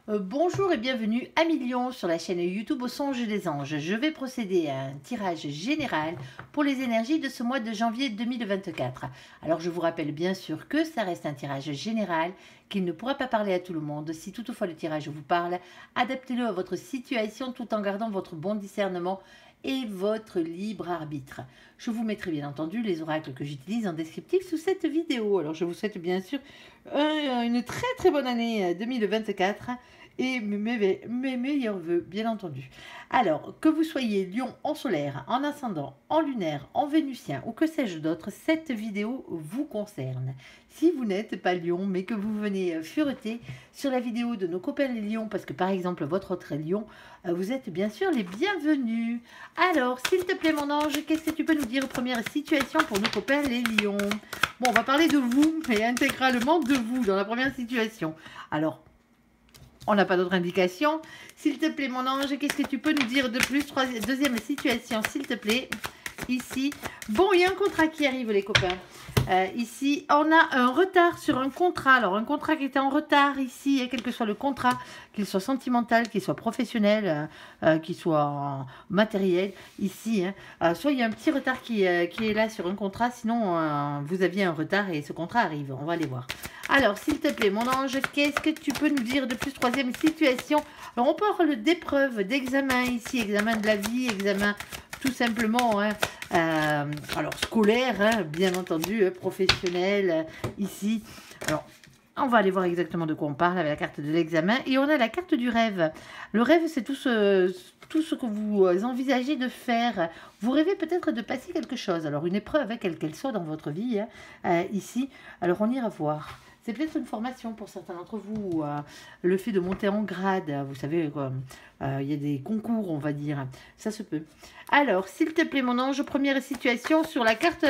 Bonjour et bienvenue à Millions sur la chaîne YouTube Au Songe des Anges. Je vais procéder à un tirage général pour les énergies de ce mois de janvier 2024. Alors je vous rappelle bien sûr que ça reste un tirage général, qu'il ne pourra pas parler à tout le monde. Si toutefois le tirage vous parle, adaptez-le à votre situation tout en gardant votre bon discernement et votre libre arbitre. Je vous mettrai bien entendu les oracles que j'utilise en descriptif sous cette vidéo. Alors je vous souhaite bien sûr une très bonne année 2024 et mes meilleurs voeux bien entendu. Alors que vous soyez Lion en solaire, en ascendant, en lunaire, en vénusien ou que sais-je d'autre, cette vidéo vous concerne. Si vous n'êtes pas Lion mais que vous venez fureter sur la vidéo de nos copains les lions, parce que par exemple votre autre est lion, vous êtes bien sûr les bienvenus. Alors s'il te plaît mon ange, qu'est-ce que tu peux nous dire? Première situation pour nos copains les lions. Bon, on va parler de vous, mais intégralement de vous dans la première situation. Alors, on n'a pas d'autre indication. S'il te plaît mon ange, qu'est-ce que tu peux nous dire de plus? Deuxième situation, s'il te plaît. Ici, bon, il y a un contrat qui arrive les copains. Ici, on a un retard sur un contrat. Alors, un contrat qui était en retard ici, quel que soit le contrat, qu'il soit sentimental, qu'il soit professionnel, qu'il soit matériel, ici, soit il y a un petit retard qui est là sur un contrat, sinon vous aviez un retard et ce contrat arrive. On va aller voir. Alors, s'il te plaît, mon ange, qu'est-ce que tu peux nous dire de plus? Troisième situation. Alors, on parle d'épreuves, d'examen ici, examen de la vie, examen tout simplement, alors scolaire, bien entendu, professionnel, ici. Alors, on va aller voir exactement de quoi on parle avec la carte de l'examen. Et on a la carte du rêve. Le rêve, c'est tout ce que vous envisagez de faire. Vous rêvez peut-être de passer quelque chose. Alors, une épreuve, quelle qu'elle soit dans votre vie, ici. Alors, on ira voir. C'est peut-être une formation pour certains d'entre vous, le fait de monter en grade, vous savez, il y a des concours, on va dire, ça se peut. Alors, s'il te plaît, mon ange, première situation sur la carte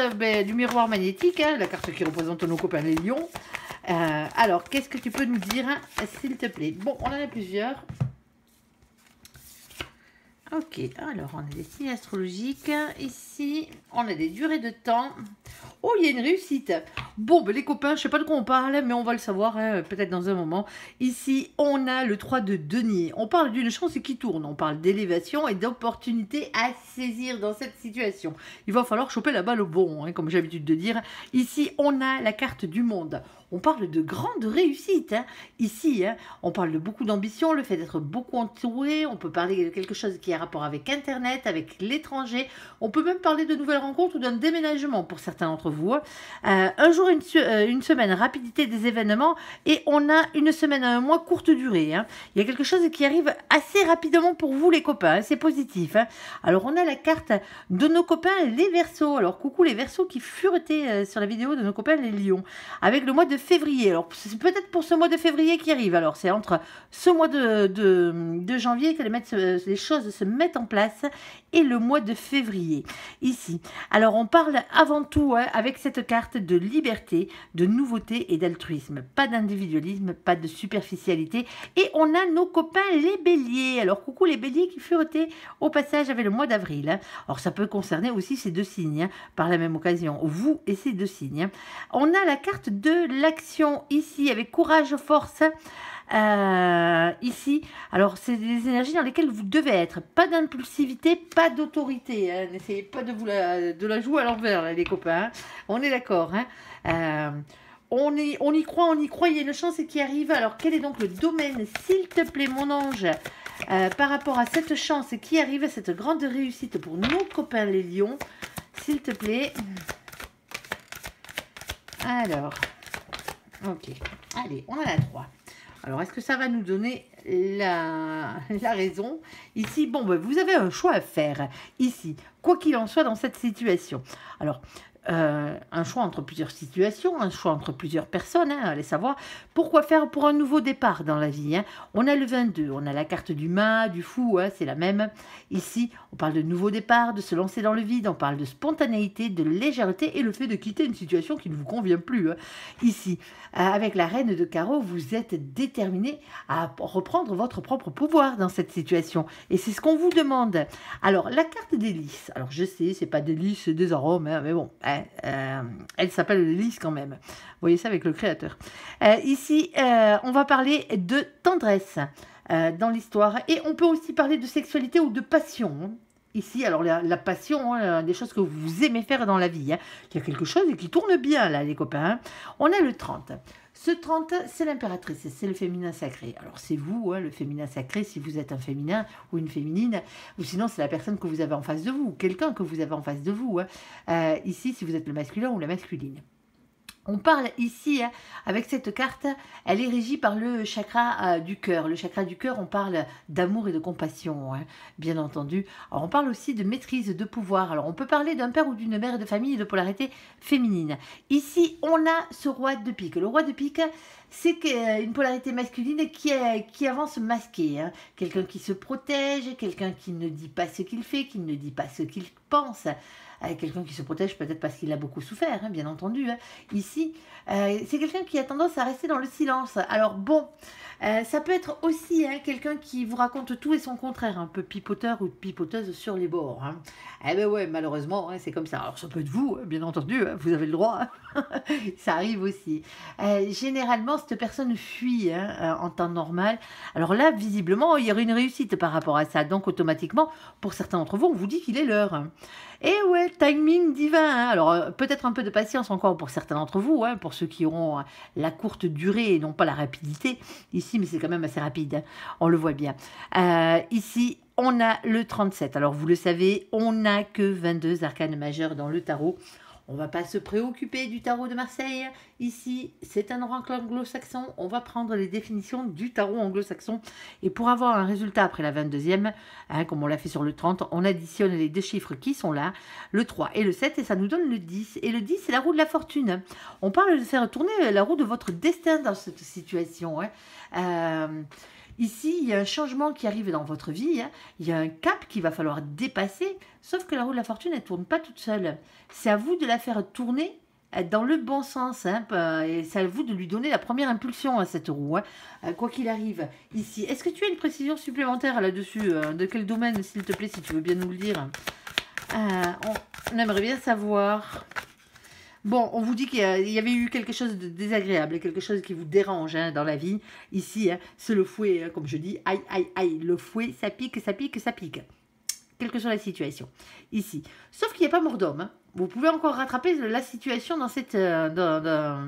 du miroir magnétique, la carte qui représente nos copains les lions. Alors, qu'est-ce que tu peux nous dire, s'il te plaît? Bon, on en a plusieurs. Ok, alors on a des signes astrologiques. Ici, on a des durées de temps. Oh, il y a une réussite. Bon, ben, les copains, je ne sais pas de quoi on parle, mais on va le savoir peut-être dans un moment. Ici, on a le 3 de denier. On parle d'une chance qui tourne. On parle d'élévation et d'opportunité à saisir dans cette situation. Il va falloir choper la balle au bon, comme j'ai l'habitude de dire. Ici, on a la carte du monde. On parle de grande réussite. Ici, on parle de beaucoup d'ambition, le fait d'être beaucoup entouré. On peut parler de quelque chose qui a rapport avec Internet, avec l'étranger. On peut même parler de nouvelles rencontres ou d'un déménagement pour certains d'entre vous. Un jour, une semaine, rapidité des événements. Et on a une semaine à un mois, courte durée. Il y a quelque chose qui arrive assez rapidement pour vous les copains. C'est positif. Alors, on a la carte de nos copains les Verseaux. Alors, coucou les Verseaux qui furetaient sur la vidéo de nos copains les Lions. Avec le mois de février. Alors, c'est peut-être pour ce mois de février qui arrive. Alors, c'est entre ce mois de janvier que les choses se mettent en place et le mois de février. Ici. Alors, on parle avant tout avec cette carte de liberté, de nouveauté et d'altruisme. Pas d'individualisme, pas de superficialité. Et on a nos copains les béliers. Alors, coucou les béliers qui furetaient au passage avec le mois d'avril. Alors, ça peut concerner aussi ces deux signes par la même occasion. Vous et ces deux signes. On a la carte de l'action ici avec courage, force. Ici, alors c'est des énergies dans lesquelles vous devez être. Pas d'impulsivité, pas d'autorité. N'essayez pas de la jouer à l'envers, les copains. On est d'accord. On y croit, il y a une chance qui arrive. Alors, quel est donc le domaine, s'il te plaît, mon ange, par rapport à cette chance qui arrive, cette grande réussite pour nos copains les lions, s'il te plaît. Alors, ok. Allez, on en a 3. Alors, est-ce que ça va nous donner la raison? Ici, bon, ben, vous avez un choix à faire. Ici, quoi qu'il en soit dans cette situation. Alors, un choix entre plusieurs situations, un choix entre plusieurs personnes, allez savoir. Pourquoi faire pour un nouveau départ dans la vie? On a le 22, on a la carte du mât, du fou, c'est la même. Ici, on parle de nouveau départ, de se lancer dans le vide, on parle de spontanéité, de légèreté et le fait de quitter une situation qui ne vous convient plus. Ici, avec la reine de carreau, vous êtes déterminé à reprendre votre propre pouvoir dans cette situation. Et c'est ce qu'on vous demande. Alors, la carte des lys. Alors, je sais, c'est pas des lys, c'est des arômes, mais bon, Ouais, elle s'appelle Lise quand même. Vous voyez ça avec le créateur. Ici, on va parler de tendresse dans l'histoire. Et on peut aussi parler de sexualité ou de passion, hein. Ici, alors la passion, hein, des choses que vous aimez faire dans la vie. Hein. Il y a quelque chose qui tourne bien là, les copains. Hein. On a le 30. Ce 30, c'est l'impératrice, c'est le féminin sacré. Alors c'est vous, hein, le féminin sacré, si vous êtes un féminin ou une féminine, ou sinon c'est la personne que vous avez en face de vous, ou quelqu'un que vous avez en face de vous. Hein. Ici, si vous êtes le masculin ou la masculine. On parle ici, hein, avec cette carte, elle est régie par le chakra du cœur. Le chakra du cœur, on parle d'amour et de compassion, hein, bien entendu. Alors, on parle aussi de maîtrise, de pouvoir. Alors, on peut parler d'un père ou d'une mère de famille et de polarité féminine. Ici, on a ce roi de pique. Le roi de pique, c'est une polarité masculine qui avance masquée. Hein. Quelqu'un qui se protège, quelqu'un qui ne dit pas ce qu'il fait, qui ne dit pas ce qu'il pense. Quelqu'un qui se protège peut-être parce qu'il a beaucoup souffert, hein, bien entendu. Hein. Ici, c'est quelqu'un qui a tendance à rester dans le silence. Alors bon, ça peut être aussi hein, quelqu'un qui vous raconte tout et son contraire, un peu pipoteur ou pipoteuse sur les bords. Hein. Eh ben ouais, malheureusement, hein, c'est comme ça. Alors ça peut être vous, bien entendu, hein, vous avez le droit. Hein. Ça arrive aussi. Généralement, cette personne fuit hein, en temps normal. Alors là, visiblement, il y aurait une réussite par rapport à ça. Donc automatiquement, pour certains d'entre vous, on vous dit qu'il est l'heure. Hein. Et ouais, timing divin. Hein. Alors, peut-être un peu de patience encore pour certains d'entre vous, hein, pour ceux qui auront la courte durée et non pas la rapidité. Ici, mais c'est quand même assez rapide, hein. On le voit bien. Ici, on a le 37. Alors, vous le savez, on n'a que 22 arcanes majeures dans le tarot. On ne va pas se préoccuper du tarot de Marseille. Ici, c'est un oracle anglo-saxon. On va prendre les définitions du tarot anglo-saxon. Et pour avoir un résultat après la 22e, hein, comme on l'a fait sur le 30, on additionne les deux chiffres qui sont là, le 3 et le 7, et ça nous donne le 10. Et le 10, c'est la roue de la fortune. On parle de faire tourner la roue de votre destin dans cette situation. Hein. Ici, il y a un changement qui arrive dans votre vie, hein. Il y a un cap qu'il va falloir dépasser, sauf que la roue de la fortune, elle ne tourne pas toute seule. C'est à vous de la faire tourner dans le bon sens, hein, et c'est à vous de lui donner la première impulsion à cette roue, hein, quoi qu'il arrive. Ici, est-ce que tu as une précision supplémentaire là-dessus? De quel domaine, s'il te plaît, si tu veux bien nous le dire? On aimerait bien savoir... Bon, on vous dit qu'il y avait eu quelque chose de désagréable, quelque chose qui vous dérange hein, dans la vie. Ici, hein, c'est le fouet, hein, comme je dis. Aïe, aïe, aïe, le fouet, ça pique, ça pique, ça pique. Quelle que soit la situation. Ici. Sauf qu'il n'y a pas mort d'homme. Hein. Vous pouvez encore rattraper la situation dans cette, dans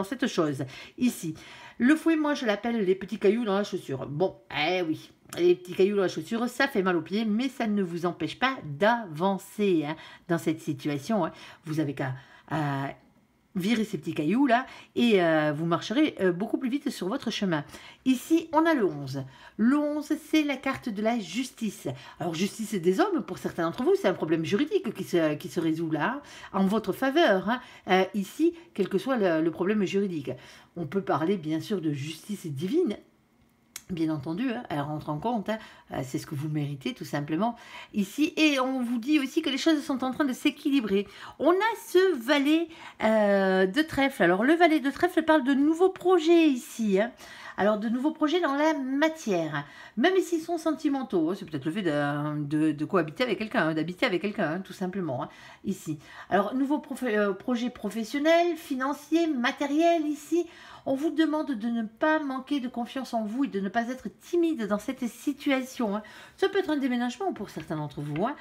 cette chose. Ici. Le fouet, moi, je l'appelle les petits cailloux dans la chaussure. Bon, eh oui. Les petits cailloux dans la chaussure, ça fait mal aux pieds, mais ça ne vous empêche pas d'avancer hein, dans cette situation. Hein. Vous avez qu'à virer ces petits cailloux là et vous marcherez beaucoup plus vite sur votre chemin. Ici, on a le 11. Le 11, c'est la carte de la justice. Alors, justice des hommes, pour certains d'entre vous, c'est un problème juridique qui se résout là, hein, en votre faveur. Hein. Ici, quel que soit le problème juridique. On peut parler, bien sûr, de justice divine. Bien entendu, hein, elle rentre en compte, hein, c'est ce que vous méritez tout simplement ici. Et on vous dit aussi que les choses sont en train de s'équilibrer. On a ce valet de trèfle. Alors le valet de trèfle parle de nouveaux projets ici. Hein. Alors de nouveaux projets dans la matière, même s'ils sont sentimentaux. Hein, c'est peut-être le fait de cohabiter avec quelqu'un, hein, d'habiter avec quelqu'un, hein, tout simplement, hein, ici. Alors nouveaux projets professionnels, financiers, matériels ici. On vous demande de ne pas manquer de confiance en vous et de ne pas être timide dans cette situation. Hein. Ça peut être un déménagement pour certains d'entre vous. Hein.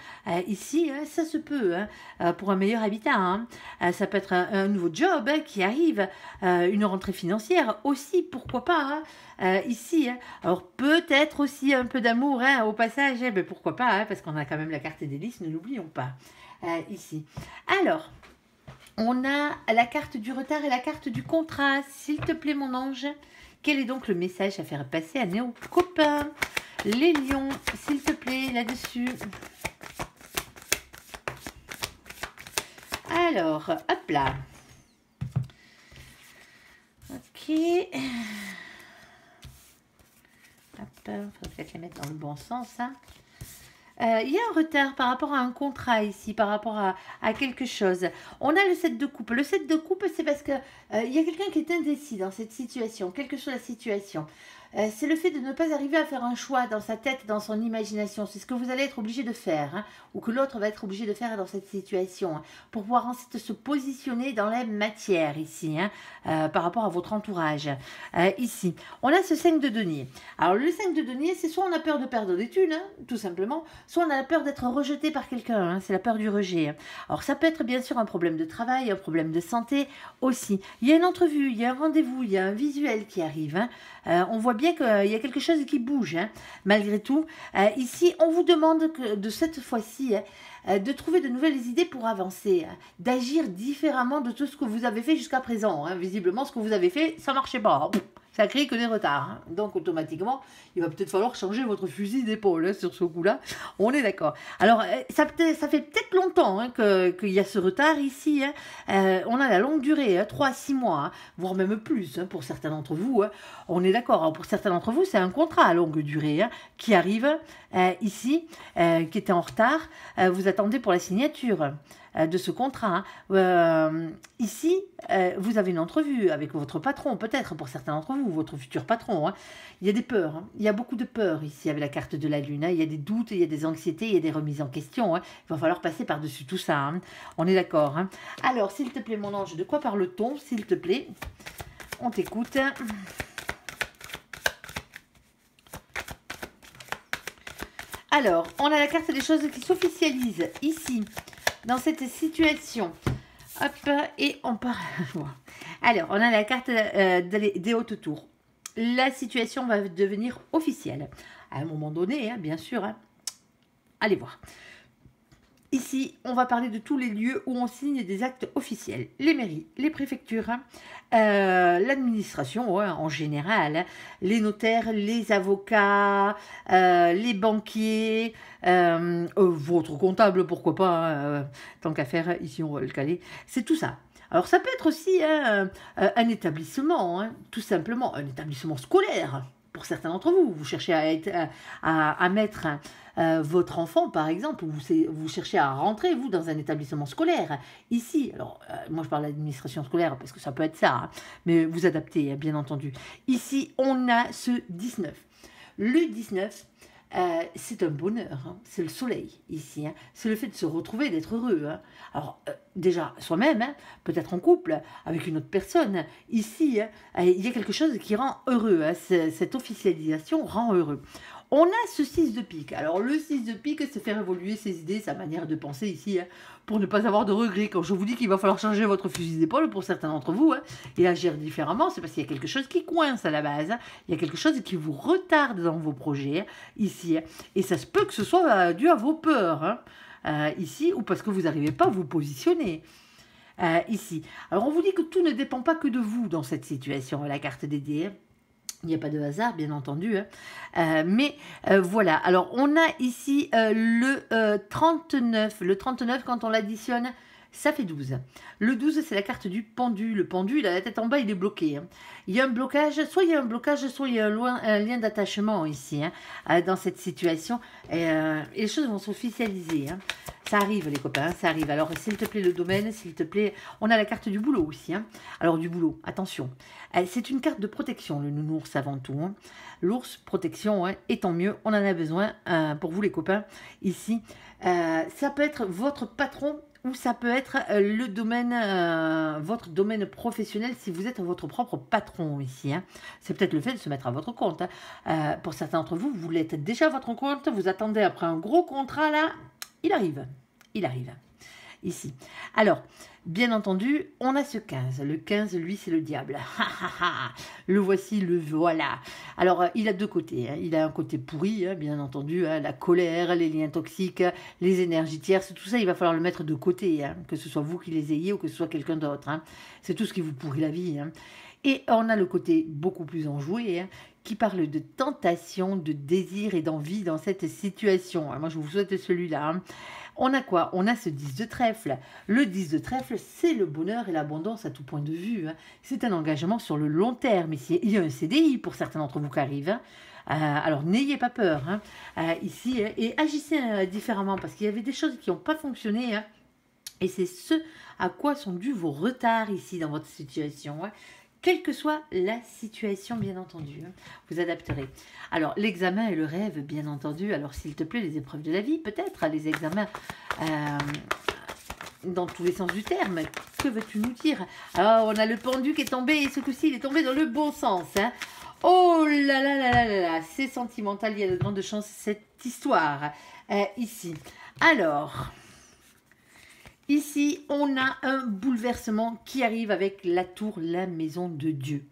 Ici, hein, ça se peut hein, pour un meilleur habitat. Hein. Ça peut être un nouveau job hein, qui arrive, une rentrée financière aussi, pourquoi pas. Hein. Ici, hein. Alors peut-être aussi un peu d'amour hein, au passage, hein, mais pourquoi pas, hein, parce qu'on a quand même la carte des délices, ne l'oublions pas. Ici. Alors... on a la carte du retard et la carte du contrat. S'il te plaît, mon ange, quel est donc le message à faire passer à nos copains? Les lions, s'il te plaît, là-dessus. Alors, hop là. Ok. Hop, il faut peut-être la mettre dans le bon sens, hein. Il y a un retard par rapport à un contrat ici, par rapport à quelque chose. On a le 7 de coupe. Le 7 de coupe, c'est parce que il y a quelqu'un qui est indécis dans cette situation, quelle que soit la situation. c'est le fait de ne pas arriver à faire un choix dans sa tête, dans son imagination. C'est ce que vous allez être obligé de faire, hein, ou que l'autre va être obligé de faire dans cette situation, hein, pour pouvoir ensuite se positionner dans la matière ici, hein, par rapport à votre entourage. Ici, on a ce 5 de denier. Alors le 5 de denier, c'est soit on a peur de perdre des thunes, hein, tout simplement, soit on a la peur d'être rejeté par quelqu'un, hein, c'est la peur du rejet. Hein. Alors ça peut être bien sûr un problème de travail, un problème de santé aussi. Il y a une entrevue, il y a un rendez-vous, il y a un visuel qui arrive, hein. On voit bien qu'il y a quelque chose qui bouge, hein, malgré tout. Ici, on vous demande de cette fois-ci de trouver de nouvelles idées pour avancer, hein, d'agir différemment de tout ce que vous avez fait jusqu'à présent. Hein. Visiblement, ce que vous avez fait, ça ne marchait pas. Ça crée que des retards. Hein. Donc, automatiquement, il va peut-être falloir changer votre fusil d'épaule, hein, sur ce coup-là. On est d'accord. Alors, ça fait peut-être longtemps, hein, qu'il y a ce retard ici. Hein. On a la longue durée, hein, 3 à 6 mois, hein, voire même plus, hein, pour certains d'entre vous. Hein. On est d'accord. Alors, pour certains d'entre vous, c'est un contrat à longue durée, hein, qui arrive ici, qui était en retard. Vous attendez pour la signature de ce contrat. Hein. Ici, vous avez une entrevue avec votre patron, peut-être pour certains d'entre vous, votre futur patron. Hein. Il y a des peurs, hein. Il y a beaucoup de peurs ici avec la carte de la Lune. Hein. Il y a des doutes, il y a des anxiétés, il y a des remises en question. Hein. Il va falloir passer par-dessus tout ça. Hein. On est d'accord. Hein. Alors, s'il te plaît, mon ange, de quoi parle-t-on, s'il te plaît? On t'écoute. Alors, on a la carte des choses qui s'officialisent ici, dans cette situation. Hop, et on part. Alors, on a la carte des hautes tours. La situation va devenir officielle. À un moment donné, hein, bien sûr. Hein. Allez voir. Ici, on va parler de tous les lieux où on signe des actes officiels. Les mairies, les préfectures, hein, l'administration, hein, en général, hein, les notaires, les avocats, les banquiers, votre comptable, pourquoi pas, hein, tant qu'à faire, ici on va le caler. C'est tout ça. Alors ça peut être aussi hein, un établissement, hein, tout simplement, un établissement scolaire. Pour certains d'entre vous, vous cherchez à mettre votre enfant, par exemple, ou vous cherchez à rentrer, vous, dans un établissement scolaire. Ici, alors, moi je parle d'administration scolaire parce que ça peut être ça, hein, mais vous adaptez, hein, bien entendu. Ici, on a ce 19. Le 19, c'est un bonheur, hein. C'est le soleil ici, hein. C'est le fait de se retrouver, d'être heureux. Hein. Alors déjà soi-même, hein, peut-être en couple avec une autre personne. Ici, hein, il y a quelque chose qui rend heureux. Hein. Cette officialisation rend heureux. On a ce 6 de pique. Alors le 6 de pique, c'est faire évoluer ses idées, sa manière de penser ici, hein, pour ne pas avoir de regrets. Quand je vous dis qu'il va falloir changer votre fusil d'épaule pour certains d'entre vous, hein, et agir différemment, c'est parce qu'il y a quelque chose qui coince à la base. Hein. Il y a quelque chose qui vous retarde dans vos projets, hein, ici. Hein. Et ça se peut que ce soit dû à vos peurs, hein, ici, ou parce que vous n'arrivez pas à vous positionner. Ici. Alors on vous dit que tout ne dépend pas que de vous dans cette situation, la carte des dés. Il n'y a pas de hasard, bien entendu. Hein. Mais voilà. Alors, on a ici le 39. Le 39, quand on l'additionne, ça fait 12. Le 12, c'est la carte du pendu. Le pendu, il a la tête en bas, il est bloqué. Hein. Il y a un blocage, soit il y a un blocage, soit il y a un lien d'attachement ici, hein, dans cette situation. Et les choses vont s'officialiser. Hein. Ça arrive, les copains, ça arrive. Alors, s'il te plaît, le domaine, s'il te plaît. On a la carte du boulot aussi. Hein. Alors, du boulot, attention. C'est une carte de protection, le nounours avant tout. Hein. L'ours, protection, hein, et tant mieux, on en a besoin pour vous, les copains, ici. Ça peut être votre patron ou ça peut être le domaine, votre domaine professionnel si vous êtes votre propre patron ici. Hein. C'est peut-être le fait de se mettre à votre compte. Hein. Pour certains d'entre vous, vous l'êtes déjà à votre compte, vous attendez après un gros contrat là. Il arrive, ici. Alors, bien entendu, on a ce 15. Le 15, lui, c'est le diable. Le voici, le voilà. Alors, il a deux côtés. Hein. Il a un côté pourri, hein, bien entendu, hein, la colère, les liens toxiques, les énergies tierces, tout ça, il va falloir le mettre de côté, hein, que ce soit vous qui les ayez ou que ce soit quelqu'un d'autre. Hein. C'est tout ce qui vous pourrit la vie. Hein. Et on a le côté beaucoup plus enjoué, hein, qui parle de tentation, de désir et d'envie dans cette situation. Moi, je vous souhaite celui-là. Hein. On a quoi? On a ce 10 de trèfle. Le 10 de trèfle, c'est le bonheur et l'abondance à tout point de vue. Hein. C'est un engagement sur le long terme. Ici, il y a un CDI pour certains d'entre vous qui arrivent. Hein. Alors, n'ayez pas peur hein, ici et agissez différemment parce qu'il y avait des choses qui n'ont pas fonctionné. Hein. Et c'est ce à quoi sont dus vos retards ici dans votre situation. Hein. quelle que soit la situation, bien entendu, hein, vous adapterez. Alors, l'examen et le rêve, bien entendu. Alors, s'il te plaît, les épreuves de la vie, peut-être, les examens dans tous les sens du terme. Que veux-tu nous dire? Alors, on a le pendu qui est tombé, et ce coup-ci, il est tombé dans le bon sens. Hein. Oh là là là là là là, c'est sentimental, il y a de grandes chances cette histoire. Ici. Alors... Ici, on a un bouleversement qui arrive avec la tour, la maison de Dieu.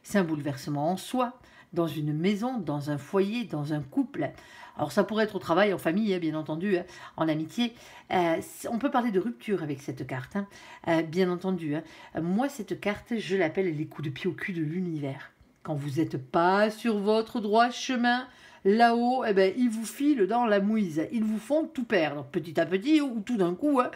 C'est un bouleversement en soi, dans une maison, dans un foyer, dans un couple. Alors ça pourrait être au travail, en famille, hein, bien entendu, hein, en amitié. On peut parler de rupture avec cette carte, hein, bien entendu. Hein. Moi, cette carte, je l'appelle les coups de pied au cul de l'univers. Quand vous n'êtes pas sur votre droit chemin, là-haut, eh ben, ils vous filent dans la mouise. Ils vous font tout perdre, petit à petit ou tout d'un coup, hein,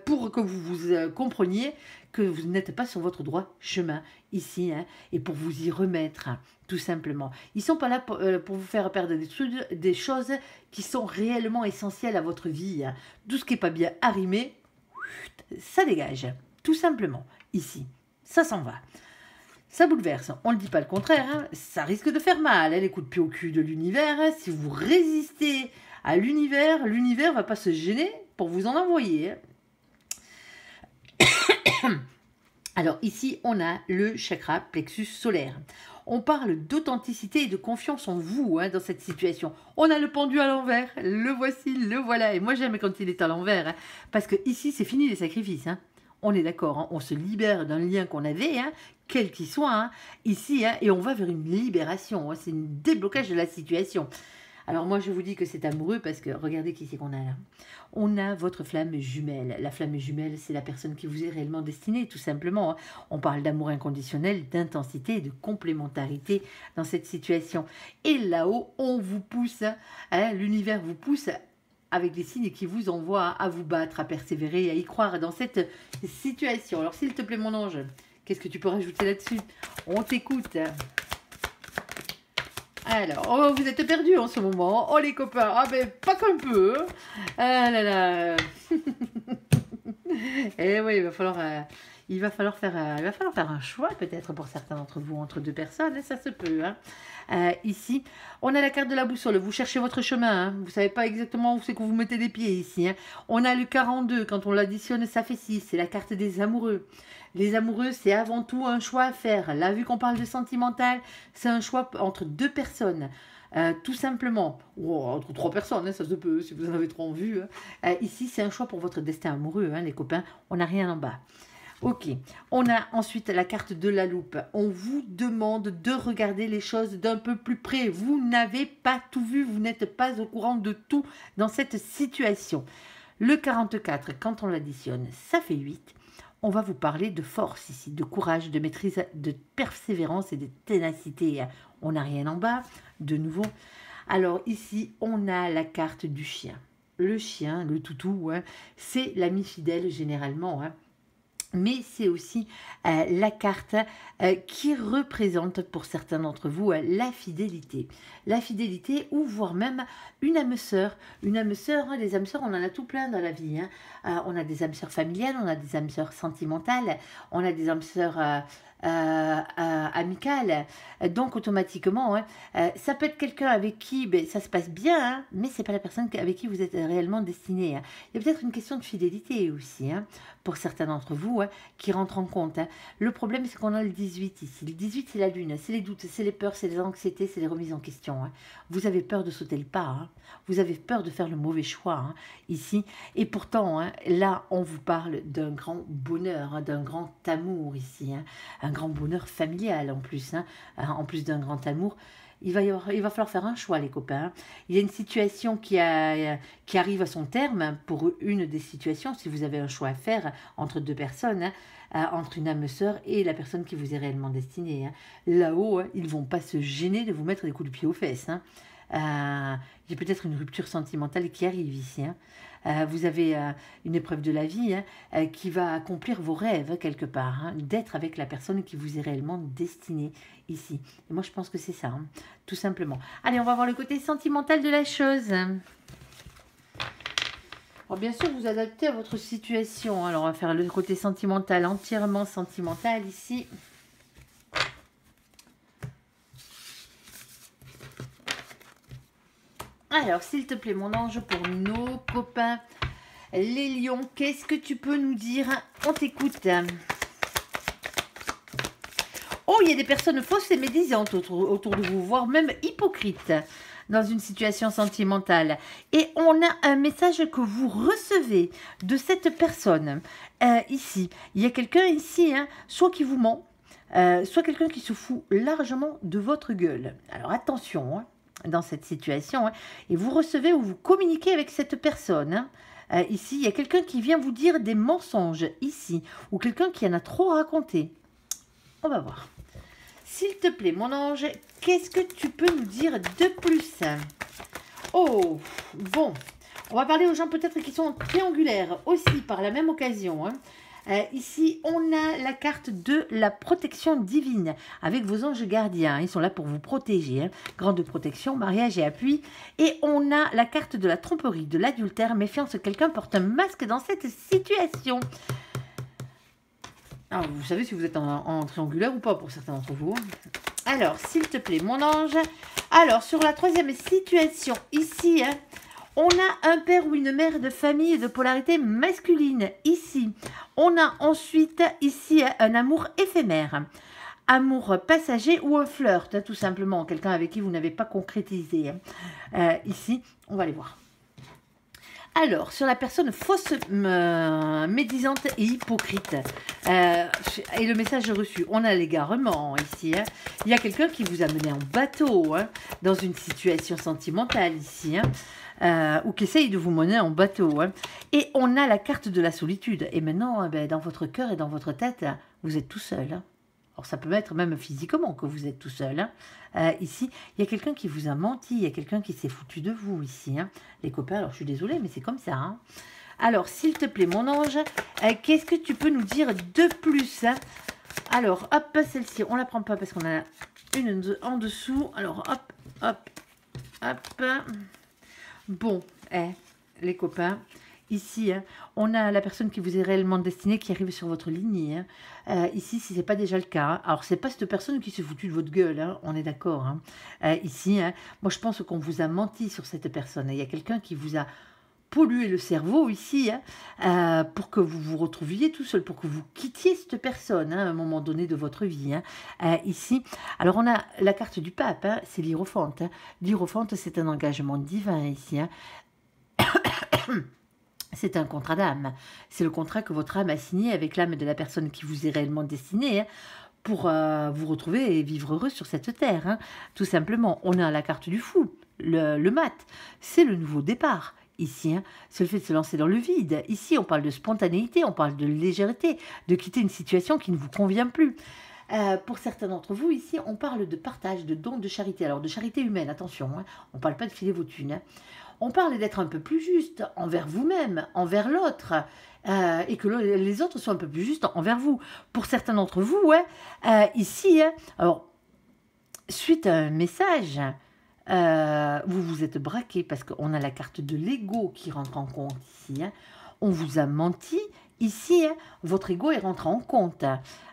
pour que vous vous compreniez que vous n'êtes pas sur votre droit chemin ici, hein, et pour vous y remettre, hein, tout simplement. Ils ne sont pas là pour vous faire perdre des choses qui sont réellement essentielles à votre vie. Hein. Tout ce qui n'est pas bien arrimé, ça dégage, tout simplement, ici. Ça s'en va. Ça bouleverse, on ne dit pas le contraire, hein. Ça risque de faire mal, hein, les coups de pied au cul de l'univers. Hein. Si vous résistez à l'univers, l'univers ne va pas se gêner pour vous en envoyer. Hein. Alors ici, on a le chakra plexus solaire. On parle d'authenticité et de confiance en vous, hein, dans cette situation. On a le pendu à l'envers, le voici, le voilà. Et moi j'aime quand il est à l'envers, hein, parce que ici c'est fini les sacrifices. Hein. On est d'accord, hein, on se libère d'un lien qu'on avait, hein, quel qu'il soit, hein, ici, hein, et on va vers une libération. Hein, c'est un déblocage de la situation. Alors moi je vous dis que c'est amoureux parce que regardez qui c'est qu'on a là. On a votre flamme jumelle. La flamme jumelle, c'est la personne qui vous est réellement destinée, tout simplement. Hein. On parle d'amour inconditionnel, d'intensité et de complémentarité dans cette situation. Et là-haut, on vous pousse, hein, l'univers vous pousse avec des signes qui vous envoient à vous battre, à persévérer, à y croire dans cette situation. Alors s'il te plaît mon ange, qu'est-ce que tu peux rajouter là-dessus? On t'écoute. Alors, oh, vous êtes perdus en ce moment. Oh les copains, ah ben pas qu'un peu. Ah là là. Et oui, il va falloir faire un choix peut-être pour certains d'entre vous entre deux personnes, ça se peut. Hein. Ici, on a la carte de la boussole. Vous cherchez votre chemin. Hein. Vous savez pas exactement où c'est que vous mettez les pieds ici. Hein. On a le 42. Quand on l'additionne, ça fait 6. C'est la carte des amoureux. Les amoureux, c'est avant tout un choix à faire. Là, vu qu'on parle de sentimental, c'est un choix entre deux personnes. Tout simplement, ou entre trois personnes, hein, ça se peut, si vous en avez trop en vue. Hein. Ici, c'est un choix pour votre destin amoureux, hein, les copains. On n'a rien en bas. Ok, on a ensuite la carte de la loupe. On vous demande de regarder les choses d'un peu plus près. Vous n'avez pas tout vu, vous n'êtes pas au courant de tout dans cette situation. Le 44, quand on l'additionne, ça fait 8. On va vous parler de force ici, de courage, de maîtrise, de persévérance et de ténacité. On n'a rien en bas, de nouveau. Alors ici, on a la carte du chien. Le chien, le toutou, hein, c'est l'ami fidèle généralement, hein. Mais c'est aussi la carte qui représente pour certains d'entre vous la fidélité. La fidélité ou voire même une âme sœur. Une âme sœur, hein, les âmes sœurs, on en a tout plein dans la vie. Hein. On a des âmes sœurs familiales, on a des âmes sœurs sentimentales, on a des âmes sœurs amicales. Donc automatiquement, hein, ça peut être quelqu'un avec qui ça se passe bien, hein, mais c'est pas la personne avec qui vous êtes réellement destiné. Hein. Il y a peut-être une question de fidélité aussi, hein, pour certains d'entre vous, hein, qui rentrent en compte. Hein. Le problème, c'est qu'on a le 18 ici. Le 18, c'est la lune, c'est les doutes, c'est les peurs, c'est les anxiétés, c'est les remises en question. Hein. Vous avez peur de sauter le pas, hein. Vous avez peur de faire le mauvais choix, hein, ici. Et pourtant, hein, là, on vous parle d'un grand bonheur, hein, d'un grand amour ici, hein, un grand bonheur familial en plus, hein, en plus d'un grand amour. Il va falloir faire un choix, les copains. Il y a une situation qui arrive à son terme pour une des situations, si vous avez un choix à faire entre deux personnes, hein, entre une âme sœur et la personne qui vous est réellement destinée. Hein. Là-haut, hein, ils ne vont pas se gêner de vous mettre des coups de pied aux fesses. Hein. Il y a peut-être une rupture sentimentale qui arrive ici. Hein. Vous avez une épreuve de la vie, hein, qui va accomplir vos rêves, hein, quelque part, hein, d'être avec la personne qui vous est réellement destinée ici. Et moi, je pense que c'est ça, hein, tout simplement. Allez, on va voir le côté sentimental de la chose. Alors, bien sûr, vous adaptez à votre situation. Alors, on va faire le côté sentimental, entièrement sentimental ici. Alors, s'il te plaît, mon ange, pour nos copains, les lions, qu'est-ce que tu peux nous dire? On t'écoute. Oh, il y a des personnes fausses et médisantes autour de vous, voire même hypocrites dans une situation sentimentale. Et on a un message que vous recevez de cette personne. Ici, il y a quelqu'un ici, hein, soit qui vous ment, soit quelqu'un qui se fout largement de votre gueule. Alors attention, hein, dans cette situation, hein, et vous recevez ou vous communiquez avec cette personne. Hein. Ici, il y a quelqu'un qui vient vous dire des mensonges, ici, ou quelqu'un qui en a trop raconté. On va voir. S'il te plaît, mon ange, qu'est-ce que tu peux nous dire de plus? Oh, bon, on va parler aux gens peut-être qui sont triangulaires aussi par la même occasion. Hein. Ici, on a la carte de la protection divine avec vos anges gardiens. Ils sont là pour vous protéger. Hein. Grande protection, mariage et appui. Et on a la carte de la tromperie, de l'adultère. Méfiance, quelqu'un porte un masque dans cette situation. Alors, vous savez si vous êtes en triangulaire ou pas pour certains d'entre vous. Alors, s'il te plaît, mon ange. Alors, sur la troisième situation, ici, hein, on a un père ou une mère de famille de polarité masculine, ici. On a ensuite, ici, un amour éphémère, amour passager ou un flirt, hein, tout simplement, quelqu'un avec qui vous n'avez pas concrétisé. Hein. Ici, on va aller voir. Alors, sur la personne fausse, médisante et hypocrite, et le message reçu, on a l'égarement ici. Hein. Il y a quelqu'un qui vous a mené en bateau, hein, dans une situation sentimentale ici, hein, ou qui essaye de vous mener en bateau. Hein. Et on a la carte de la solitude. Et maintenant, ben, dans votre cœur et dans votre tête, vous êtes tout seul. Hein. Alors, ça peut être même physiquement que vous êtes tout seul. Hein. Ici, il y a quelqu'un qui vous a menti, il y a quelqu'un qui s'est foutu de vous ici. Hein. Les copains, alors je suis désolée, mais c'est comme ça. Hein. Alors, s'il te plaît, mon ange, qu'est-ce que tu peux nous dire de plus? Hein? Alors, hop, celle-ci, on la prend pas parce qu'on a une en dessous. Alors, hop, hop, hop. Bon, les copains. Ici, hein, on a la personne qui vous est réellement destinée qui arrive sur votre ligne. Hein. Ici, si ce n'est pas déjà le cas. Hein. Alors, ce n'est pas cette personne qui s'est foutue de votre gueule. Hein, on est d'accord. Hein. Ici, hein, moi, je pense qu'on vous a menti sur cette personne. Il y a quelqu'un qui vous a pollué le cerveau ici hein, pour que vous vous retrouviez tout seul, pour que vous quittiez cette personne hein, à un moment donné de votre vie. Hein. Ici, alors on a la carte du pape, hein, c'est l'Hiérophante. Hein. L'Hiérophante, c'est un engagement divin ici. Hein. C'est un contrat d'âme. C'est le contrat que votre âme a signé avec l'âme de la personne qui vous est réellement destinée hein, pour vous retrouver et vivre heureux sur cette terre. Hein. Tout simplement, on a la carte du fou, le mat. C'est le nouveau départ. Ici, hein, c'est le fait de se lancer dans le vide. Ici, on parle de spontanéité, on parle de légèreté, de quitter une situation qui ne vous convient plus. Pour certains d'entre vous, ici, on parle de partage, de don, de charité. Alors, de charité humaine, attention, hein, on ne parle pas de filer vos thunes. Hein. On parle d'être un peu plus juste envers vous-même, envers l'autre, et que les autres soient un peu plus justes envers vous. Pour certains d'entre vous, ouais, ici, hein, alors, suite à un message, vous vous êtes braqué parce qu'on a la carte de l'ego qui rentre en compte ici. Hein. On vous a menti. Ici, hein, votre ego est rentré en compte.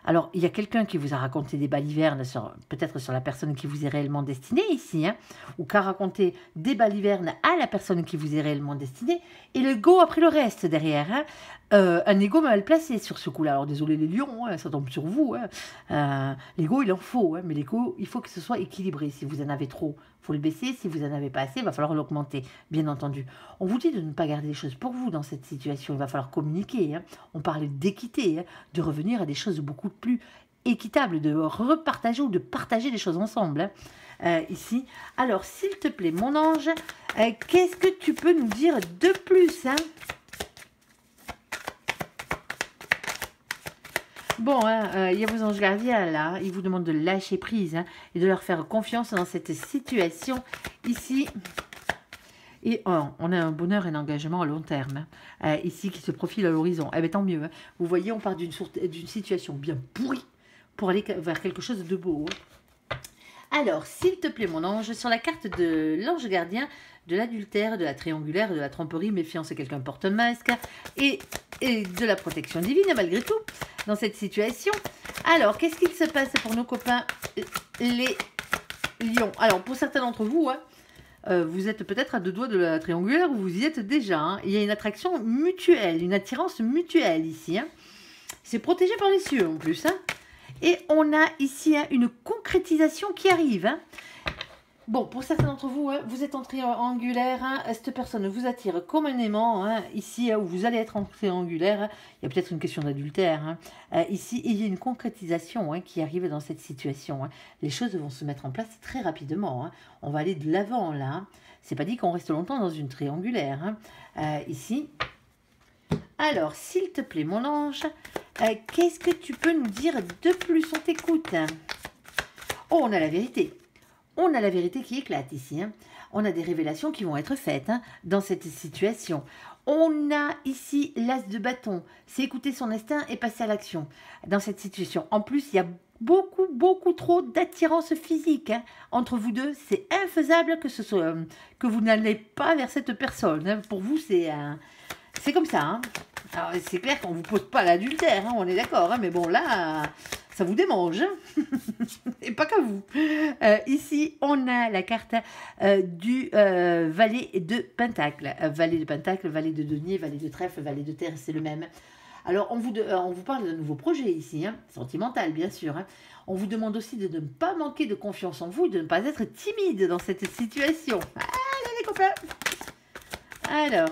Alors, il y a quelqu'un qui vous a raconté des balivernes, peut-être sur la personne qui vous est réellement destinée ici, hein, ou qui a raconté des balivernes à la personne qui vous est réellement destinée, et l'ego a pris le reste derrière. Hein. Un ego mal placé sur ce coup-là. Alors, désolé les lions, hein, ça tombe sur vous. Hein. L'ego, il en faut, hein, mais l'ego, il faut que ce soit équilibré. Si vous en avez trop, il faut le baisser. Si vous n'en avez pas assez, il va falloir l'augmenter, bien entendu. On vous dit de ne pas garder les choses pour vous dans cette situation. Il va falloir communiquer. Hein. On parle d'équité, hein, de revenir à des choses beaucoup plus équitables, de repartager ou de partager des choses ensemble. Hein. Ici. Alors, s'il te plaît, mon ange, qu'est-ce que tu peux nous dire de plus hein? Bon, il y a vos anges gardiens là, ils vous demandent de lâcher prise hein, et de leur faire confiance dans cette situation ici. Et on a un bonheur et un engagement à long terme, hein, ici qui se profile à l'horizon. Eh bien tant mieux, hein. Vous voyez, on part d'une situation bien pourrie pour aller vers quelque chose de beau. Hein. Alors, s'il te plaît mon ange, sur la carte de l'ange gardien, de l'adultère, de la triangulaire, de la tromperie, méfiance et quelqu'un porte un masque, et de la protection divine malgré tout, dans cette situation. Alors, qu'est-ce qu'il se passe pour nos copains les lions? Alors, pour certains d'entre vous, hein, vous êtes peut-être à 2 doigts de la triangulaire ou vous y êtes déjà. Hein. Il y a une attraction mutuelle, une attirance mutuelle ici. Hein. C'est protégé par les cieux en plus. Hein. Et on a ici hein, une concrétisation qui arrive. Hein. Bon, pour certains d'entre vous, hein, vous êtes en triangulaire, hein, cette personne vous attire comme un aimant, hein, ici, où vous allez être en triangulaire, hein, il y a peut-être une question d'adultère, hein, ici, il y a une concrétisation hein, qui arrive dans cette situation, hein. Les choses vont se mettre en place très rapidement, hein. On va aller de l'avant, là, hein. C'est pas dit qu'on reste longtemps dans une triangulaire, hein. Ici. Alors, s'il te plaît, mon ange, qu'est-ce que tu peux nous dire de plus? On t'écoute. Oh, on a la vérité. On a la vérité qui éclate ici. Hein. On a des révélations qui vont être faites hein, dans cette situation. On a ici l'as de bâton. C'est écouter son instinct et passer à l'action dans cette situation. En plus, il y a beaucoup trop d'attirance physique hein, entre vous deux. C'est infaisable que vous n'allez pas vers cette personne. Hein. Pour vous, c'est comme ça. Hein. C'est clair qu'on ne vous pose pas l'adultère, hein, on est d'accord. Hein, mais bon, là, ça vous démange. Et pas qu'à vous. Ici, on a la carte du valet de Pentacle. Valet de Pentacle, valet de denier, valet de trèfle, valet de terre, c'est le même. Alors, on vous parle d'un nouveau projet ici, hein, sentimental bien sûr. Hein. On vous demande aussi de ne pas manquer de confiance en vous, de ne pas être timide dans cette situation. Allez les copains. Alors...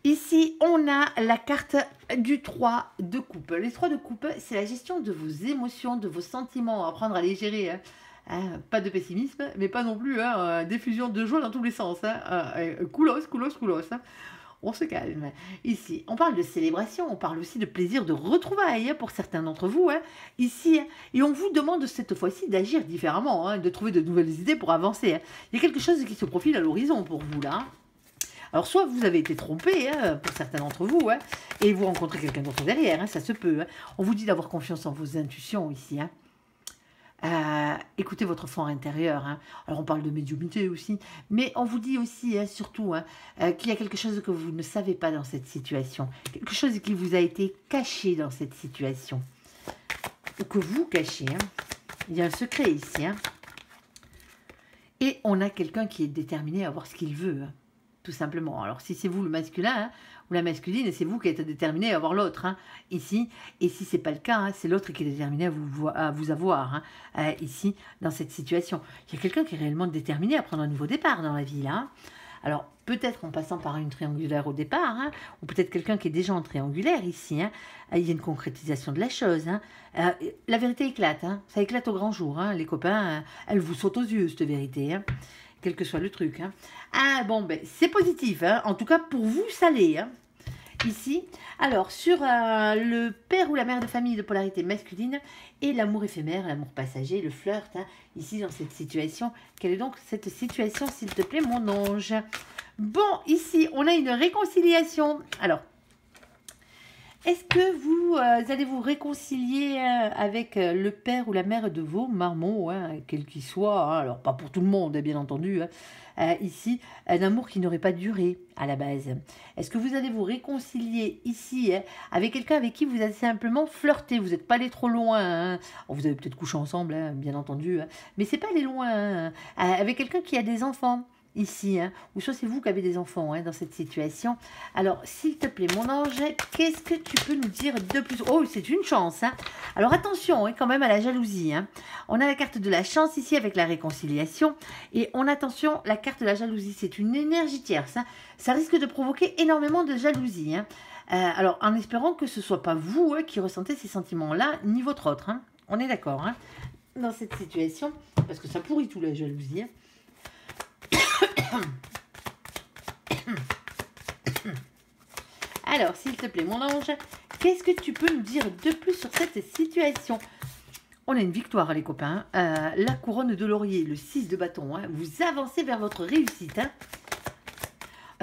Ici, on a la carte du 3 de coupe. Les 3 de coupe, c'est la gestion de vos émotions, de vos sentiments, apprendre à les gérer. Hein. Hein, pas de pessimisme, mais pas non plus hein, diffusion de joie dans tous les sens. Hein. Coolos. Hein. On se calme. Ici, on parle de célébration, on parle aussi de plaisir de retrouvailles hein, pour certains d'entre vous. Hein. Ici, hein, et on vous demande cette fois-ci d'agir différemment, hein, de trouver de nouvelles idées pour avancer. Hein. Il y a quelque chose qui se profile à l'horizon pour vous là. Hein. Alors, soit vous avez été trompé, hein, pour certains d'entre vous, hein, et vous rencontrez quelqu'un d'autre derrière, hein, ça se peut. Hein. On vous dit d'avoir confiance en vos intuitions ici. Hein. Écoutez votre fort intérieur. Hein. Alors, on parle de médiumnité aussi, mais on vous dit aussi, hein, surtout, hein, qu'il y a quelque chose que vous ne savez pas dans cette situation, quelque chose qui vous a été caché dans cette situation, ou que vous cachez. Hein. Il y a un secret ici. Hein. Et on a quelqu'un qui est déterminé à avoir ce qu'il veut. Hein. Tout simplement. Alors, si c'est vous le masculin hein, ou la masculine, c'est vous qui êtes déterminé à avoir l'autre hein, ici. Et si ce n'est pas le cas, hein, c'est l'autre qui est déterminé à vous avoir hein, ici, dans cette situation. Il y a quelqu'un qui est réellement déterminé à prendre un nouveau départ dans la vie, là. Hein. Alors, peut-être en passant par une triangulaire au départ, hein, ou peut-être quelqu'un qui est déjà en triangulaire ici. Hein, il y a une concrétisation de la chose. Hein. La vérité éclate. Hein, ça éclate au grand jour. Hein, les copains, elle vous saute aux yeux, cette vérité. Hein. Quel que soit le truc. Hein. Ah bon, ben c'est positif. Hein. En tout cas, pour vous, ça l'est. Hein. Ici. Alors, sur le père ou la mère de famille de polarité masculine et l'amour éphémère, l'amour passager, le flirt. Hein. Ici, dans cette situation. Quelle est donc cette situation, s'il te plaît, mon ange? Bon, ici, on a une réconciliation. Alors, est-ce que vous allez vous réconcilier avec le père ou la mère de vos marmots, hein, quel qu'il soit, hein, alors pas pour tout le monde, bien entendu, hein, ici, un amour qui n'aurait pas duré à la base. Est-ce que vous allez vous réconcilier ici hein, avec quelqu'un avec qui vous avez simplement flirté, vous n'êtes pas allé trop loin, hein. Vous avez peut-être couché ensemble, hein, bien entendu, hein, mais c'est pas aller loin, hein, avec quelqu'un qui a des enfants. Ici, hein, ou soit c'est vous qui avez des enfants hein, dans cette situation. Alors, s'il te plaît, mon ange, qu'est-ce que tu peux nous dire de plus? Oh, c'est une chance. Hein. Alors, attention hein, quand même à la jalousie. Hein. On a la carte de la chance ici avec la réconciliation. Et on a attention, la carte de la jalousie, c'est une énergie tierce. Hein. Ça risque de provoquer énormément de jalousie. Hein. Alors, en espérant que ce ne soit pas vous hein, qui ressentez ces sentiments-là, ni votre autre. Hein. On est d'accord hein, dans cette situation, parce que ça pourrit tout la jalousie. Hein. Alors, s'il te plaît, mon ange, qu'est-ce que tu peux nous dire de plus sur cette situation? On a une victoire, les copains. La couronne de laurier, le 6 de bâton. Hein. Vous avancez vers votre réussite. Hein.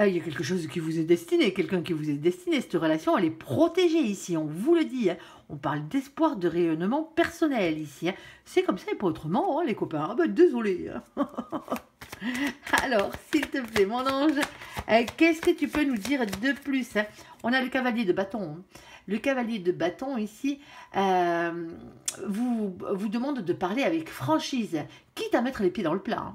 Il y a quelque chose qui vous est destiné, quelqu'un qui vous est destiné. Cette relation, elle est protégée ici, on vous le dit. Hein. On parle d'espoir, de rayonnement personnel ici. Hein. C'est comme ça et pas autrement, hein, les copains. Ah ben, désolé. Hein. Alors, s'il te plaît, mon ange, qu'est-ce que tu peux nous dire de plus hein? On a le cavalier de bâton. Hein. Le cavalier de bâton ici vous demande de parler avec franchise, quitte à mettre les pieds dans le plat.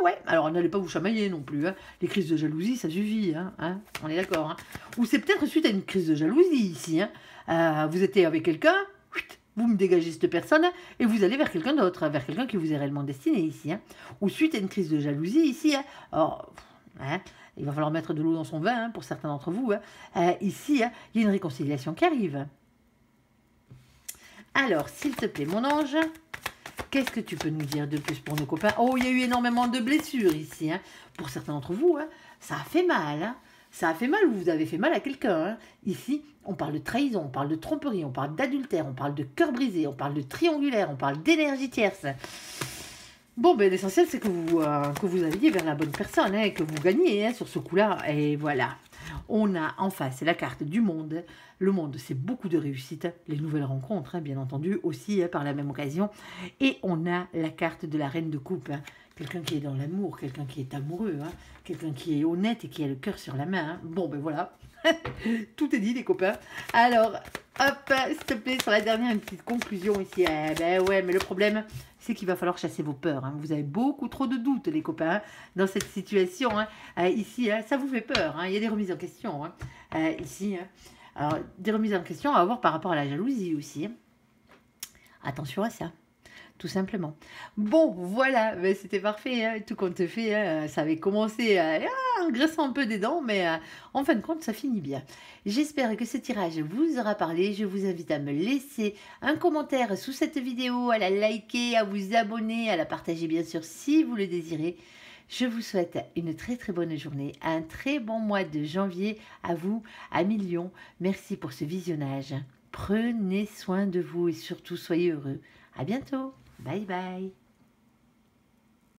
Ouais, alors n'allez pas vous chamailler non plus. Hein. Les crises de jalousie, ça suffit. Hein, on est d'accord. Hein. Ou c'est peut-être suite à une crise de jalousie ici. Hein. Vous étiez avec quelqu'un, vous me dégagez cette personne et vous allez vers quelqu'un d'autre, vers quelqu'un qui vous est réellement destiné ici. Hein. Ou suite à une crise de jalousie ici. Hein. Alors, il va falloir mettre de l'eau dans son vin pour certains d'entre vous. Ici, il y a une réconciliation qui arrive. Alors, s'il te plaît, mon ange, qu'est-ce que tu peux nous dire de plus pour nos copains? Oh, il y a eu énormément de blessures ici. Hein. Pour certains d'entre vous, ça a fait mal. Hein. Ça a fait mal ou vous avez fait mal à quelqu'un. Hein. Ici, on parle de trahison, on parle de tromperie, on parle d'adultère, on parle de cœur brisé, on parle de triangulaire, on parle d'énergie tierce. Bon, ben l'essentiel, c'est que vous alliez vers la bonne personne, hein, que vous gagnez sur ce coup-là. Et voilà. On a en face la carte du monde. Le monde, c'est beaucoup de réussite. Les nouvelles rencontres, hein, bien entendu, aussi par la même occasion. Et on a la carte de la reine de coupe. Hein. Quelqu'un qui est dans l'amour, quelqu'un qui est amoureux, hein, quelqu'un qui est honnête et qui a le cœur sur la main. Hein. Bon, ben voilà. Tout est dit, les copains. Alors, hop, s'il te plaît, sur la dernière, une petite conclusion ici. Ben ouais, mais le problème, c'est qu'il va falloir chasser vos peurs. Hein. Vous avez beaucoup trop de doutes, les copains, hein, dans cette situation. Hein. Ici, ça vous fait peur. Hein. Il y a des remises en question. Hein. Ici, alors, des remises en question à avoir par rapport à la jalousie aussi. Hein. Attention à ça. Tout simplement. Bon, voilà, ben, c'était parfait, hein, tout compte fait, hein, ça avait commencé en graissant un peu des dents, mais en fin de compte, ça finit bien. J'espère que ce tirage vous aura parlé. Je vous invite à me laisser un commentaire sous cette vidéo, à la liker, à vous abonner, à la partager bien sûr si vous le désirez. Je vous souhaite une très très bonne journée, un très bon mois de janvier à vous, à millions. Merci pour ce visionnage. Prenez soin de vous et surtout soyez heureux. À bientôt. Bye bye.